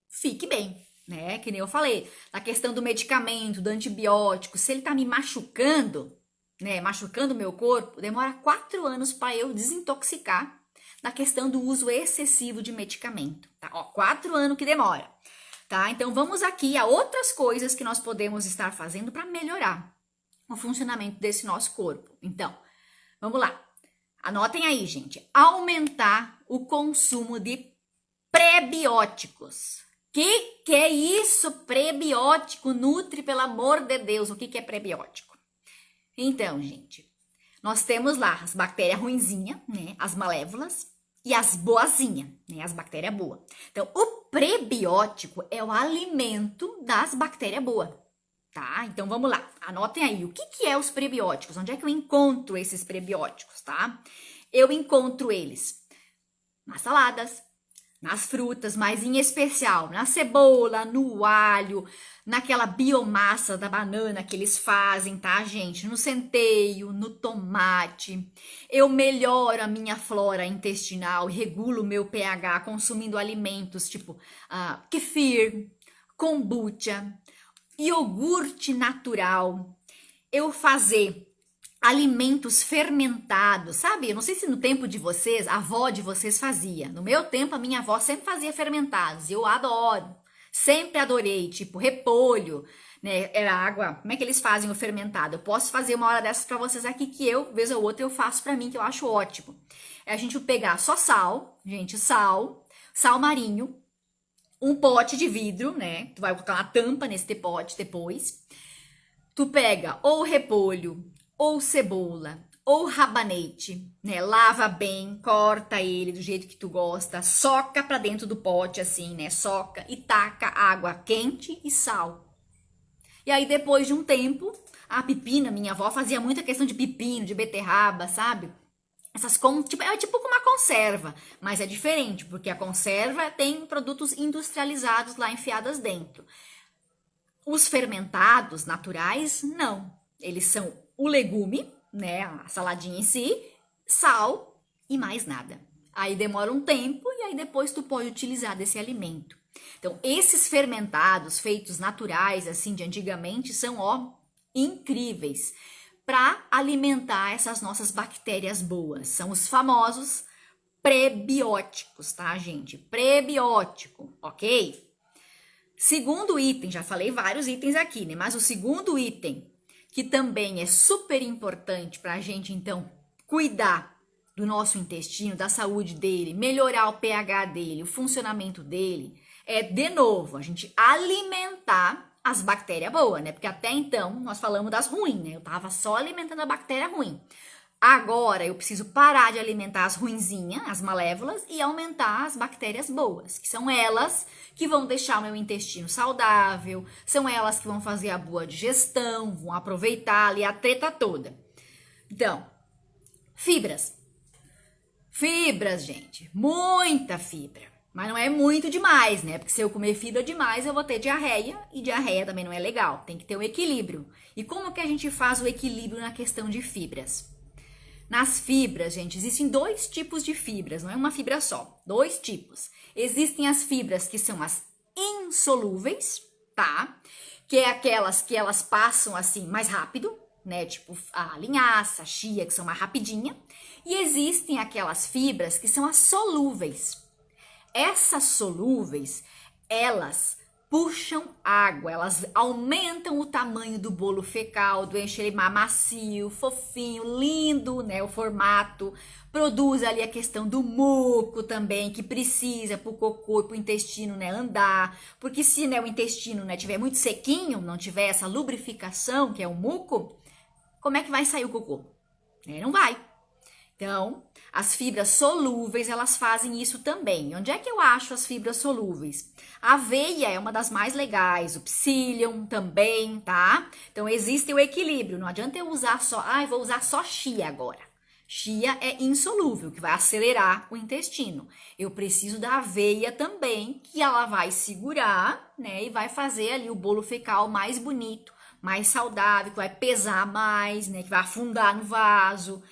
fique bem, né? Que nem eu falei, na questão do medicamento, do antibiótico, se ele tá me machucando, né, machucando o meu corpo, demora 4 anos para eu desintoxicar na questão do uso excessivo de medicamento, tá? Ó, 4 anos que demora, tá? Então vamos aqui a outras coisas que nós podemos estar fazendo para melhorar o funcionamento desse nosso corpo. Então, vamos lá. Anotem aí, gente. Aumentar o consumo de prebióticos. Que é isso? Prebiótico, nutre, pelo amor de Deus. O que é prebiótico? Então, gente, nós temos lá as bactérias ruinzinhas, né? As malévolas e as boazinhas, né? As bactérias boas. Então, o prebiótico é o alimento das bactérias boas, tá? Então, vamos lá. Anotem aí. O que é os prebióticos? Onde é que eu encontro esses prebióticos, tá? Eu encontro eles nas saladas, nas frutas, mas em especial na cebola, no alho, naquela biomassa da banana que eles fazem, tá, gente? No centeio, no tomate. Eu melhoro a minha flora intestinal, regulo o meu pH consumindo alimentos tipo kefir, kombucha, iogurte natural. Eu fazer alimentos fermentados, sabe? Eu não sei se no tempo de vocês, a avó de vocês fazia. No meu tempo, a minha avó sempre fazia fermentados. Eu adoro. Sempre adorei, tipo repolho, né? Era água. Como é que eles fazem o fermentado? Eu posso fazer uma hora dessas para vocês aqui que eu, vez ou outra, eu faço para mim, que eu acho ótimo. É a gente pegar só sal, gente, sal marinho, um pote de vidro, né? Tu vai colocar uma tampa nesse pote depois. Tu pega ou repolho, ou cebola, ou rabanete, né? Lava bem, corta ele do jeito que tu gosta, soca pra dentro do pote assim, né? Soca e taca água quente e sal. E aí depois de um tempo, a pepina, minha avó fazia muita questão de pepino, de beterraba, sabe? É tipo uma conserva, mas é diferente, porque a conserva tem produtos industrializados lá enfiados dentro. Os fermentados naturais, não. Eles são o legume, né, a saladinha em si, sal e mais nada. Aí demora um tempo e aí depois tu pode utilizar desse alimento. Então, esses fermentados feitos naturais, assim, de antigamente, são, ó, incríveis para alimentar essas nossas bactérias boas. São os famosos prebióticos, tá, gente? Prebiótico, ok? Segundo item, já falei vários itens aqui, né? Mas o segundo item, que também é super importante para a gente, então, cuidar do nosso intestino, da saúde dele, melhorar o pH dele, o funcionamento dele, é, de novo, a gente alimentar as bactérias boas, né? Porque até então, nós falamos das ruins, né? Eu tava só alimentando a bactéria ruim. Agora, eu preciso parar de alimentar as ruinzinhas, as malévolas, e aumentar as bactérias boas, que são elas que vão deixar o meu intestino saudável, são elas que vão fazer a boa digestão, vão aproveitar ali a treta toda. Então, fibras. Fibras, gente, muita fibra. Mas não é muito demais, né? Porque se eu comer fibra demais, eu vou ter diarreia, e diarreia também não é legal. Tem que ter um equilíbrio. E como que a gente faz o equilíbrio na questão de fibras? Nas fibras, gente, existem 2 tipos de fibras, não é uma fibra só, 2 tipos. Existem as fibras que são as insolúveis, tá? Que é aquelas que elas passam assim mais rápido, né? Tipo a linhaça, a chia, que são mais rapidinha. E existem aquelas fibras que são as solúveis. Essas solúveis, elas puxam água, elas aumentam o tamanho do bolo fecal, deixam ele macio, fofinho, lindo, né, o formato, produz ali a questão do muco também, que precisa para o cocô e para o intestino, né, andar, porque se, né, o intestino, né, tiver muito sequinho, não tiver essa lubrificação, que é o muco, como é que vai sair o cocô? Não vai. Então, as fibras solúveis, elas fazem isso também. Onde é que eu acho as fibras solúveis? A aveia é uma das mais legais, o psyllium também, tá? Então, existe o equilíbrio. Não adianta eu usar só, vou usar só chia agora. Chia é insolúvel, que vai acelerar o intestino. Eu preciso da aveia também, que ela vai segurar, né? E vai fazer ali o bolo fecal mais bonito, mais saudável, que vai pesar mais, né? Que vai afundar no vaso.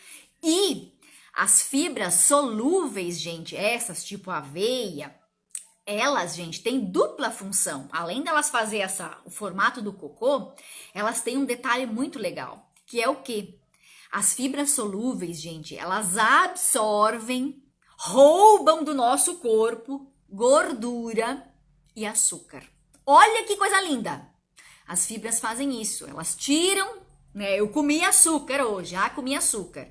E as fibras solúveis, gente, essas tipo aveia, elas, gente, têm dupla função. Além delas fazer o formato do cocô, elas têm um detalhe muito legal, que é o quê? As fibras solúveis, gente, elas absorvem, roubam do nosso corpo gordura e açúcar. Olha que coisa linda! As fibras fazem isso, elas tiram, né? Eu comi açúcar hoje, comi açúcar.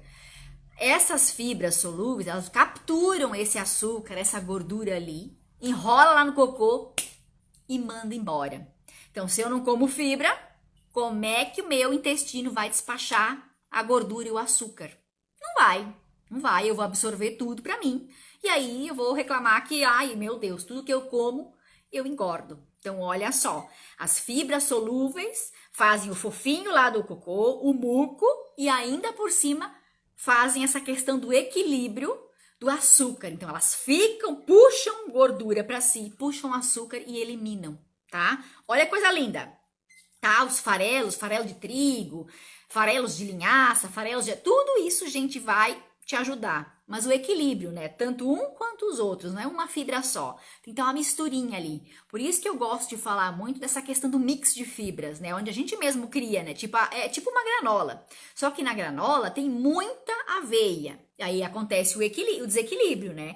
Essas fibras solúveis, elas capturam esse açúcar, essa gordura ali, enrola lá no cocô e manda embora. Então, se eu não como fibra, como é que o meu intestino vai despachar a gordura e o açúcar? Não vai, eu vou absorver tudo para mim. E aí eu vou reclamar que, meu Deus, tudo que eu como, eu engordo. Então, olha só, as fibras solúveis fazem o fofinho lá do cocô, o muco, e ainda por cima fazem essa questão do equilíbrio do açúcar. Então, elas puxam gordura para si, puxam açúcar e eliminam, tá? Olha que coisa linda, tá? Os farelos, farelo de trigo, farelos de linhaça, tudo isso, gente, vai te ajudar. Mas o equilíbrio, né? Tanto um quanto os outros, não é uma fibra só. Tem que ter uma misturinha ali. Por isso que eu gosto de falar muito dessa questão do mix de fibras, né? Onde a gente mesmo cria, né? É tipo uma granola. Só que na granola tem muita aveia. E aí acontece o desequilíbrio, né?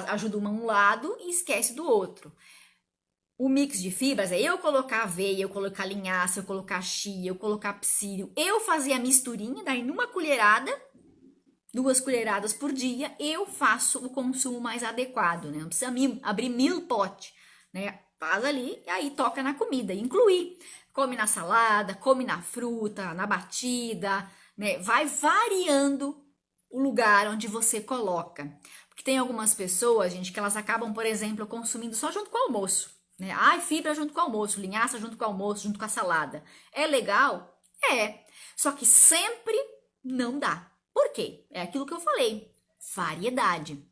Ajuda um lado e esquece do outro. O mix de fibras é eu colocar aveia, eu colocar linhaça, eu colocar chia, eu colocar psyllium. Eu fazer a misturinha, daí numa colherada, 2 colheradas por dia, eu faço o consumo mais adequado, né? Não precisa abrir 1000 potes, né? Faz ali e aí toca na comida, incluir. Come na salada, come na fruta, na batida, né? Vai variando o lugar onde você coloca. Porque tem algumas pessoas, gente, que elas acabam, por exemplo, consumindo só junto com o almoço, né? Fibra junto com o almoço, linhaça junto com o almoço, junto com a salada. É legal? É. Só que sempre não dá. Por quê? É aquilo que eu falei, variedade.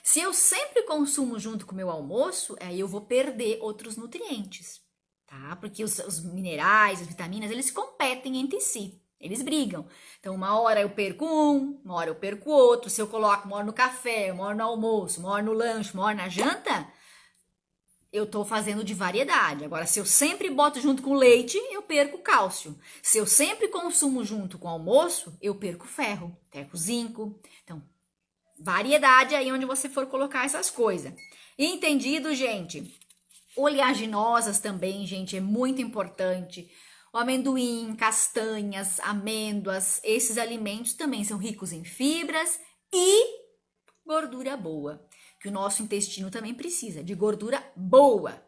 Se eu sempre consumo junto com o meu almoço, aí eu vou perder outros nutrientes, tá? Porque os minerais, as vitaminas, eles competem entre si, eles brigam. Então, uma hora eu perco uma hora eu perco outro. Se eu coloco uma hora no café, uma hora no almoço, uma hora no lanche, uma hora na janta, eu tô fazendo de variedade. Agora, se eu sempre boto junto com leite, eu perco cálcio. Se eu sempre consumo junto com almoço, eu perco ferro, perco zinco. Então, variedade aí onde você for colocar essas coisas. Entendido, gente? Oleaginosas também, gente, é muito importante. O amendoim, castanhas, amêndoas, esses alimentos também são ricos em fibras e gordura boa. Que o nosso intestino também precisa de gordura boa.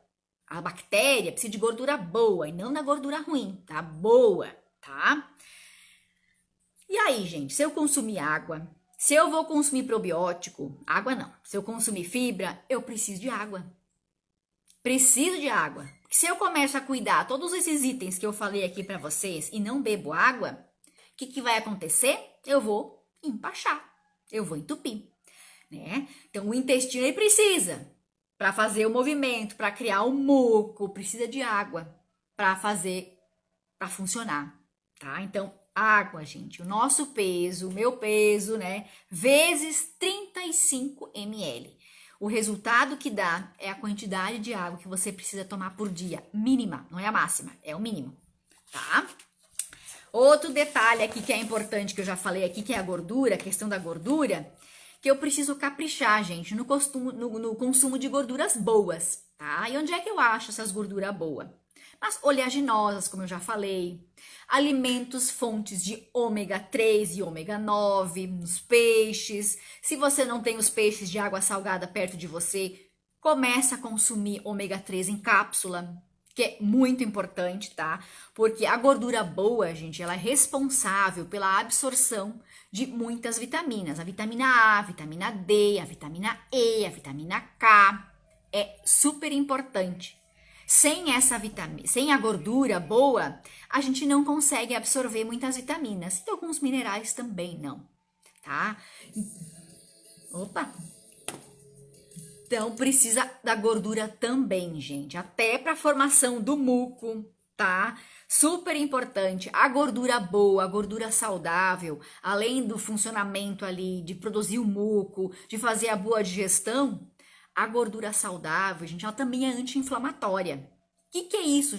A bactéria precisa de gordura boa e não da gordura ruim, tá? Boa, tá? E aí, gente, se eu consumir água, se eu vou consumir probiótico, água não. Se eu consumir fibra, eu preciso de água. Preciso de água. Porque se eu começo a cuidar todos esses itens que eu falei aqui para vocês e não bebo água, o que vai acontecer? Eu vou empachar, eu vou entupir. Né? Então, o intestino ele precisa, para fazer o movimento, para criar o muco, precisa de água para funcionar, tá? Então, água, gente, o nosso peso, o meu peso, né, vezes 35 ml. O resultado que dá é a quantidade de água que você precisa tomar por dia, mínima, não é a máxima, é o mínimo, tá? Outro detalhe aqui que é importante, que eu já falei aqui, que é a gordura, a questão da gordura. que eu preciso caprichar, gente, no consumo de gorduras boas, tá? E onde é que eu acho essas gorduras boas? Nas oleaginosas, como eu já falei, alimentos fontes de ômega 3 e ômega 9, nos peixes. Se você não tem os peixes de água salgada perto de você, começa a consumir ômega 3 em cápsula, que é muito importante, tá? Porque a gordura boa, gente, ela é responsável pela absorção de muitas vitaminas. A vitamina A, a vitamina D, a vitamina E, a vitamina K. É super importante. Sem essa vitamina, sem a gordura boa, a gente não consegue absorver muitas vitaminas. E alguns minerais também não, tá? Opa! Então, precisa da gordura também, gente. Até para a formação do muco, tá? Super importante. A gordura boa, a gordura saudável, além do funcionamento ali de produzir o muco, de fazer a boa digestão, a gordura saudável, gente, ela também é anti-inflamatória. O que é isso,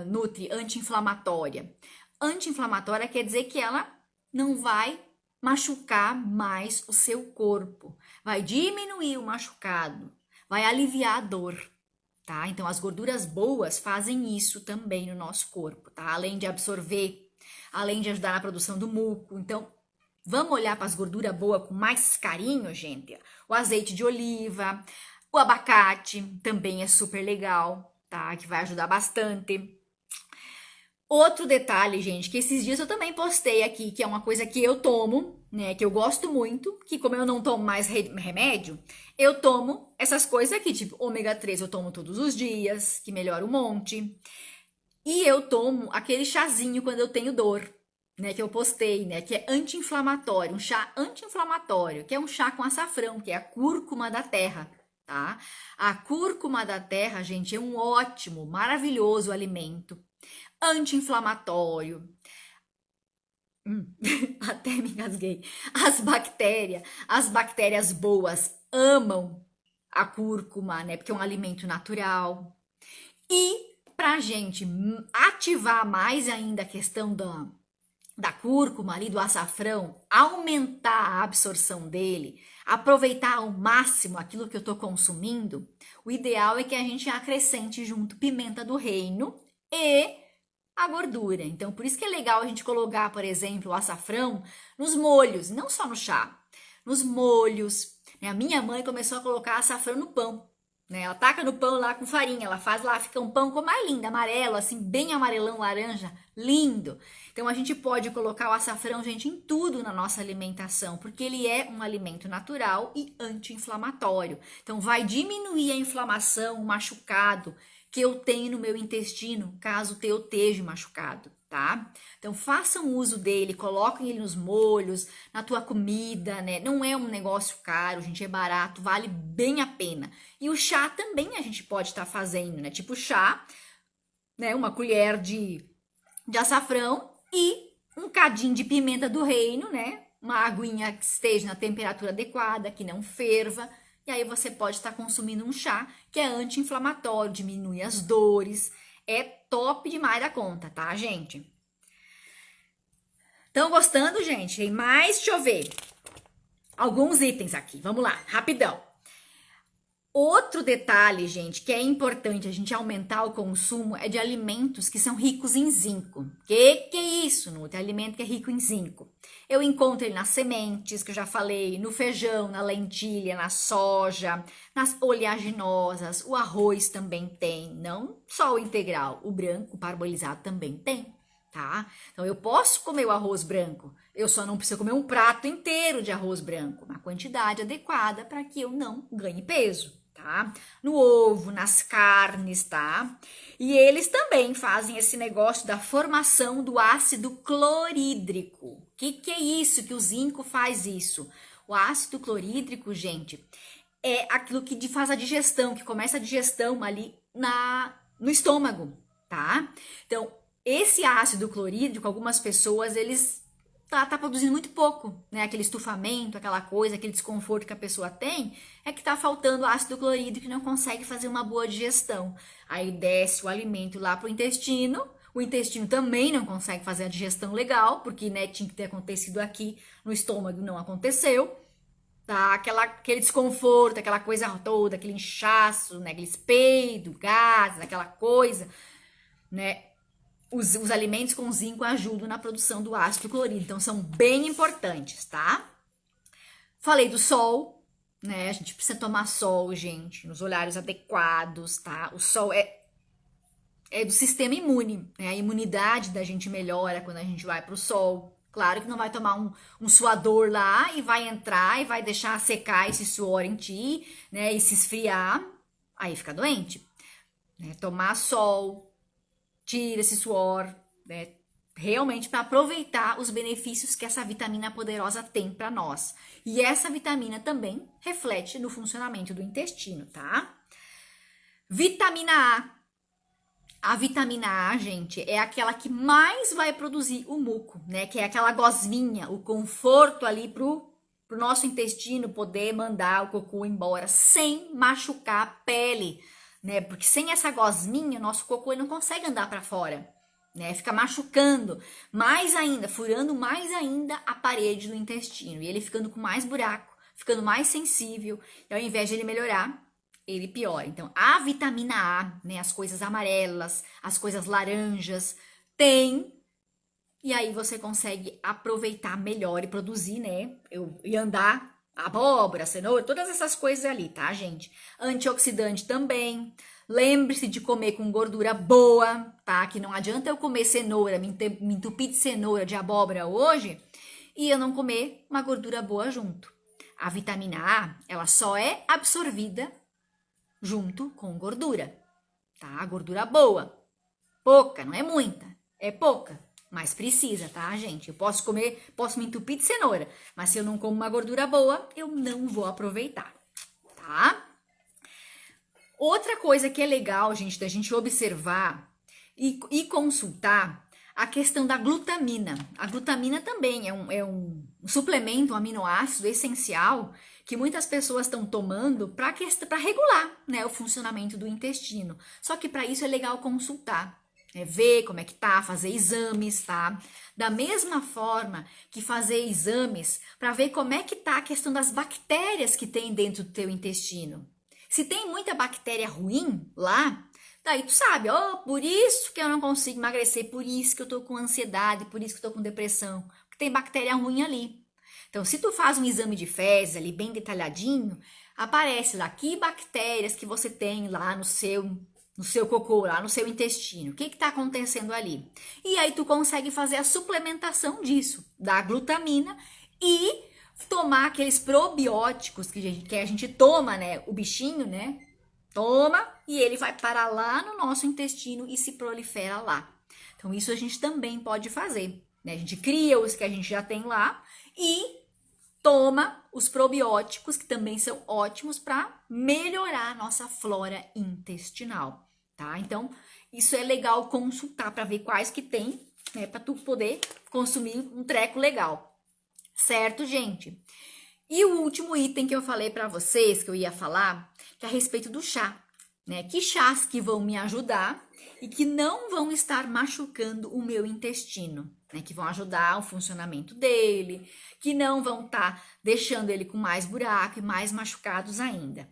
Nutri, anti-inflamatória? Anti-inflamatória quer dizer que ela não vai machucar mais o seu corpo, vai diminuir o machucado, vai aliviar a dor, tá? Então, as gorduras boas fazem isso também no nosso corpo, tá? Além de absorver, além de ajudar na produção do muco. Então, vamos olhar para as gorduras boas com mais carinho, gente? O azeite de oliva, o abacate também é super legal, tá? Que vai ajudar bastante. Outro detalhe, gente, que esses dias eu também postei aqui, que é uma coisa que eu tomo, né, que eu gosto muito, que como eu não tomo mais remédio, eu tomo essas coisas aqui, tipo ômega 3 eu tomo todos os dias, que melhora um monte. E eu tomo aquele chazinho quando eu tenho dor, né, que eu postei, né, que é anti-inflamatório, um chá anti-inflamatório, que é um chá com açafrão, que é a cúrcuma da terra, tá? A cúrcuma da terra, gente, é um ótimo, maravilhoso alimento anti-inflamatório. Até me engasguei. As bactérias boas amam a cúrcuma, né? Porque é um alimento natural. E pra gente ativar mais ainda a questão da cúrcuma ali, do açafrão, aumentar a absorção dele, aproveitar ao máximo aquilo que eu tô consumindo, o ideal é que a gente acrescente junto pimenta do reino e a gordura. Então, por isso que é legal a gente colocar, por exemplo, o açafrão nos molhos, não só no chá, nos molhos. A minha mãe começou a colocar açafrão no pão, né? Ela taca no pão lá com farinha, ela faz lá, fica um pão como mais lindo, amarelo, assim, bem amarelão, laranja, lindo. Então, a gente pode colocar o açafrão, gente, em tudo na nossa alimentação, porque ele é um alimento natural e anti-inflamatório. Então, vai diminuir a inflamação, o machucado que eu tenho no meu intestino, caso eu esteja machucado, tá? Então, façam uso dele, coloquem ele nos molhos, na tua comida, né? Não é um negócio caro, gente, é barato, vale bem a pena. E o chá também a gente pode estar fazendo, né? Tipo chá, né? Uma colher de açafrão e um cadinho de pimenta do reino, né? Uma aguinha que esteja na temperatura adequada, que não ferva. E aí você pode estar consumindo um chá que é anti-inflamatório, diminui as dores. É top demais da conta, tá, gente? Estão gostando, gente? Tem mais, deixa eu ver. Alguns itens aqui, vamos lá, rapidão. Outro detalhe, gente, que é importante a gente aumentar o consumo é de alimentos que são ricos em zinco. Que é isso, Nutri? Alimento que é rico em zinco. Eu encontro ele nas sementes, que eu já falei, no feijão, na lentilha, na soja, nas oleaginosas, o arroz também tem, não só o integral, o branco, o parbolizado também tem, tá? Então eu posso comer o arroz branco, eu só não preciso comer um prato inteiro de arroz branco, uma quantidade adequada para que eu não ganhe peso. Tá? No ovo, nas carnes, tá? E eles também fazem esse negócio da formação do ácido clorídrico. O que é isso que o zinco faz isso? O ácido clorídrico, gente, é aquilo que faz a digestão, que começa a digestão ali no estômago, tá? Então, esse ácido clorídrico, algumas pessoas, eles tá produzindo muito pouco, né? Aquele estufamento, aquela coisa, aquele desconforto que a pessoa tem, é que tá faltando ácido clorídrico e não consegue fazer uma boa digestão. Aí desce o alimento lá pro intestino, o intestino também não consegue fazer a digestão legal, porque, né, tinha que ter acontecido aqui no estômago, não aconteceu. tá? Aquele desconforto, aquela coisa toda, aquele inchaço, né? Aquele peido, gases, aquela coisa, né? Os alimentos com zinco ajudam na produção do ácido clorídrico, então são bem importantes, tá? Falei do sol, né? A gente precisa tomar sol, gente, nos horários adequados, tá? O sol é do sistema imune, né? A imunidade da gente melhora quando a gente vai pro sol. Claro que não vai tomar um suador lá e vai entrar e vai deixar secar esse suor em ti, né? E se esfriar, aí fica doente, né? Tomar sol, tira esse suor, né? Realmente para aproveitar os benefícios que essa vitamina poderosa tem para nós. E essa vitamina também reflete no funcionamento do intestino, tá? Vitamina A. A vitamina A, gente, é aquela que mais vai produzir o muco, né? Que é aquela gosminha, o conforto ali pro nosso intestino poder mandar o cocô embora sem machucar a pele, né? Porque sem essa gosminha, nosso cocô ele não consegue andar para fora, né? Fica machucando mais ainda, furando mais ainda a parede do intestino. E ele ficando com mais buraco, ficando mais sensível. E ao invés de ele melhorar, ele piora. Então, a vitamina A, né, as coisas amarelas, as coisas laranjas, tem, e aí você consegue aproveitar melhor e produzir, né, e andar, abóbora, cenoura, todas essas coisas ali, tá, gente? Antioxidante também. Lembre-se de comer com gordura boa, tá? Que não adianta eu comer cenoura, me entupir de cenoura, de abóbora hoje, e eu não comer uma gordura boa junto. A vitamina A, ela só é absorvida junto com gordura, tá? Gordura boa. Pouca, não é muita, é pouca, mas precisa, tá, gente? Eu posso comer, posso me entupir de cenoura, mas se eu não como uma gordura boa, eu não vou aproveitar, tá? Outra coisa que é legal, gente, da gente observar e consultar a questão da glutamina. A glutamina também é um suplemento, um aminoácido essencial que muitas pessoas estão tomando para regular, né, o funcionamento do intestino. Só que para isso é legal consultar, né, ver como é que tá, fazer exames, tá? Da mesma forma que fazer exames para ver como é que tá a questão das bactérias que tem dentro do teu intestino. Se tem muita bactéria ruim lá, daí tu sabe, por isso que eu não consigo emagrecer, por isso que eu tô com ansiedade, por isso que eu tô com depressão, porque tem bactéria ruim ali. Então, se tu faz um exame de fezes ali bem detalhadinho, aparece lá que bactérias que você tem lá no seu cocô, lá no seu intestino. O que tá acontecendo ali? E aí tu consegue fazer a suplementação disso, da glutamina e tomar aqueles probióticos que a gente toma, né? O bichinho, né? Toma e ele vai parar lá no nosso intestino e se prolifera lá. Então, isso a gente também pode fazer, né? A gente cria os que a gente já tem lá e toma os probióticos, que também são ótimos para melhorar a nossa flora intestinal, tá? Então, isso é legal consultar para ver quais que tem, né? Para tu poder consumir um treco legal. Certo, gente? E o último item que eu falei para vocês, que eu ia falar, que é a respeito do chá, né? Que chás que vão me ajudar e que não vão estar machucando o meu intestino, né? Que vão ajudar o funcionamento dele, que não vão estar deixando ele com mais buraco e mais machucados ainda.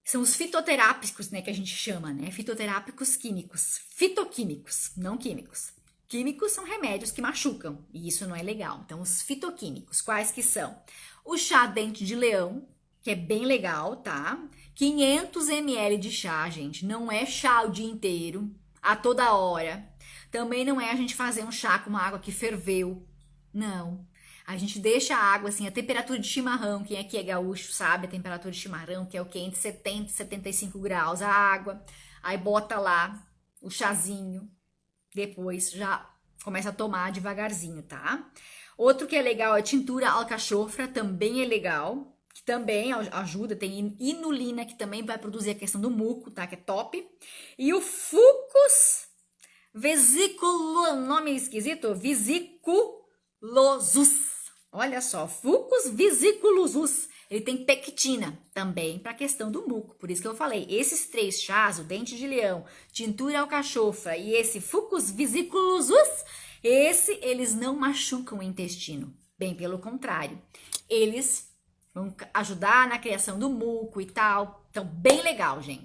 São os fitoterápicos, né? Que a gente chama, né? Fitoterápicos químicos, fitoquímicos, não químicos. Químicos são remédios que machucam, e isso não é legal. Então, os fitoquímicos, quais que são? O chá dente de leão, que é bem legal, tá? 500 ml de chá, gente. Não é chá o dia inteiro, a toda hora. Também não é a gente fazer um chá com uma água que ferveu. Não. A gente deixa a água assim, a temperatura de chimarrão, quem aqui é gaúcho sabe a temperatura de chimarrão, que é o quê? Entre 70 e 75 graus a água. Aí bota lá o chazinho. Depois já começa a tomar devagarzinho, tá? Outro que é legal é a tintura alcachofra, também é legal, que também ajuda, tem inulina, que também vai produzir a questão do muco, tá? Que é top. E o Fucus nome esquisito, vesiculosus. Olha só, Fucus vesiculosus. Ele tem pectina também para a questão do muco. Por isso que eu falei, esses 3 chás, o dente de leão, tintura alcachofra e esse Fucus vesiculosus, eles não machucam o intestino. Bem pelo contrário, eles vão ajudar na criação do muco e tal. Então, bem legal, gente.